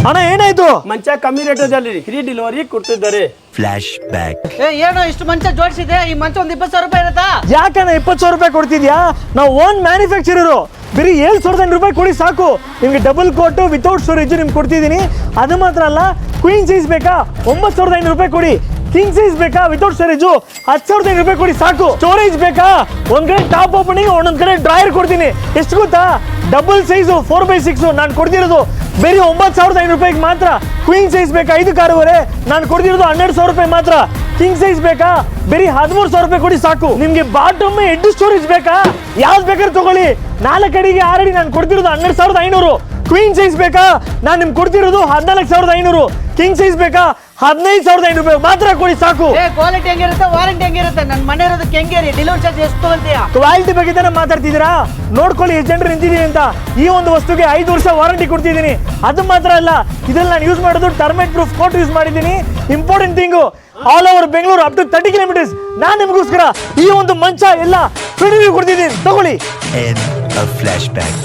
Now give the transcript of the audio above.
ಅಣ್ಣ ಏನಾಯ್ತು? ಮಂಚ ಕಮ್ಮಿ ರೇಟಲ್ಲಿ ಫ್ರೀ ಡೆಲಿವರಿ ಕೊಡ್ತಿದ್ದಾರೆ. Flash back. ಏನೋ ಇಷ್ಟು ಮಂಚ ಜೋಡಿಸಿದೆ, ಈ ಮಂಚ ಒಂದು 20,000 ರೂಪಾಯಿ ಇರುತ್ತಾ? ಯಾಕಣ್ಣ 20,000 ರೂಪಾಯಿ ಕೊಡ್ತಿದ್ಯಾ? ನಾವು ಓನ್ ಮ್ಯಾನುಫ್ಯಾಕ್ಚರರು, ಬರೀ 7,800 ರೂಪಾಯಿ ಕೊಡಿ ಸಾಕು. ನಿಮ್ಗೆ ಡಬಲ್ ಕೋಟು ವಿತೌಟ್ ಸ್ಟೋರೇಜ್ ನಿಮ್ಗೆ ಕೊಡ್ತಿದ್ದೀನಿ. ಅದು ಮಾತ್ರ ಅಲ್ಲ, ಕ್ವೀನ್ ಸೈಜ್ ಬೇಕಾ 9,500 ರೂಪಾಯಿ ಕೊಡಿ. ಕಿಂಗ್ ಸೈಜ್ ಬೇಕಾ ವಿತೌಟ್ ಸ್ಟೋರೇಜು 10,500 ರೂಪಾಯಿ ಕೊಡಿ ಸಾಕು. ಸ್ಟೋರೇಜ್ ಬೇಕಾ ಒಂದ್ ಕಡೆ ಟಾಪ್ ಓಪನಿಂಗ್, ಒಂದೊಂದ್ ಕಡೆ ಡ್ರಾಯರ್ ಕೊಡ್ತೀನಿ. ಎಷ್ಟು ಗೊತ್ತಾ? ಡಬಲ್ ಸೈಜು 4x6 ನಾನು ಕೊಡ್ತಿರೋದು ಬೇರೆ 9,500 ರೂಪಾಯಿಗೆ ಮಾತ್ರ. ಕ್ವೀನ್ ಸೈಜ್ ಬೇಕಾ 5.6 ನಾನು ಕೊಡ್ತಿರೋದು 12,000 ರೂಪಾಯಿ ಮಾತ್ರ. ಕಿಂಗ್ ಸೈಜ್ ಬೇಕಾ ಬೇರೆ 13,000 ರೂಪಾಯಿ ಕೊಡಿ ಸಾಕು. ನಿಮ್ಗೆ ಬಾಟಮ್ ಹೆಡ್ ಸ್ಟೋರೇಜ್ ಬೇಕಾ ಯಾವ್ದು ಬೇಕಾದ್ರೆ ತಗೊಳ್ಳಿ. 4 ಅಡಿಗೆ 6 ಅಡಿ ನಾನು ಕೊಡ್ತಿರೋದು 12,500. ಕ್ವೀನ್ ಸೈಜ್ ಬೇಕಾ ನಾನು ನಿಮ್ಗೆ ಕೊಡ್ತಿರೋದು 14,500. ಕಿಂಗ್ ಸೈಜ್ ಬೇಕಾ 15,500 ರೂಪಾಯಿ ಮಾತ್ರ ಕೊಡಿ ಸಾಕು. ಕ್ವಾಲಿಟಿ ಹೆಂಗಿರುತ್ತೆ, ವಾರಂಟಿ ಹೆಂಗಿರುತ್ತೆ? ನನ್ನ ಮನೆ ಇರೋದು ಕೆಂಗೇರಿ, ಡೆಲಿವರಿ ಚಾರ್ಜ್ ಎಷ್ಟು ತಗೊಳ್ತೀಯಾ? ಕ್ವಾಲಿಟಿ ಬಗ್ಗೆ ತಾನೇ ಮಾತಾಡ್ತಿದ್ದೀರಾ? ನೋಡ್ಕೊಳ್ಳಿ ಎಷ್ಟು ಜನರು ನಿಂತಿದ್ದೀವಿ ಅಂತ. ಈ ಒಂದು ವಸ್ತುಗೆ 5 ವರ್ಷ ವಾರಂಟಿ ಕೊಡ್ತಿದ್ದೀನಿ. ಅದು ಮಾತ್ರ ಅಲ್ಲ, ಇದ್ರಲ್ಲಿ ನಾನು ಯೂಸ್ ಮಾಡೋದು ಟರ್ಮೈಟ್ ಪ್ರೂಫ್ ಕೋಟ್ ಯೂಸ್ ಮಾಡಿದ್ದೀನಿ. Important thing, all over Bengaluru up to 30 kilometres ನಾನು ನಿಮಗೋಸ್ಕರ ಈ ಒಂದು ಮಂಚ ಎಲ್ಲ ಫ್ರೀ ಕೊಡ್ತಿದ್ದೀನಿ, ತಗೊಳ್ಳಿ. End of flashback.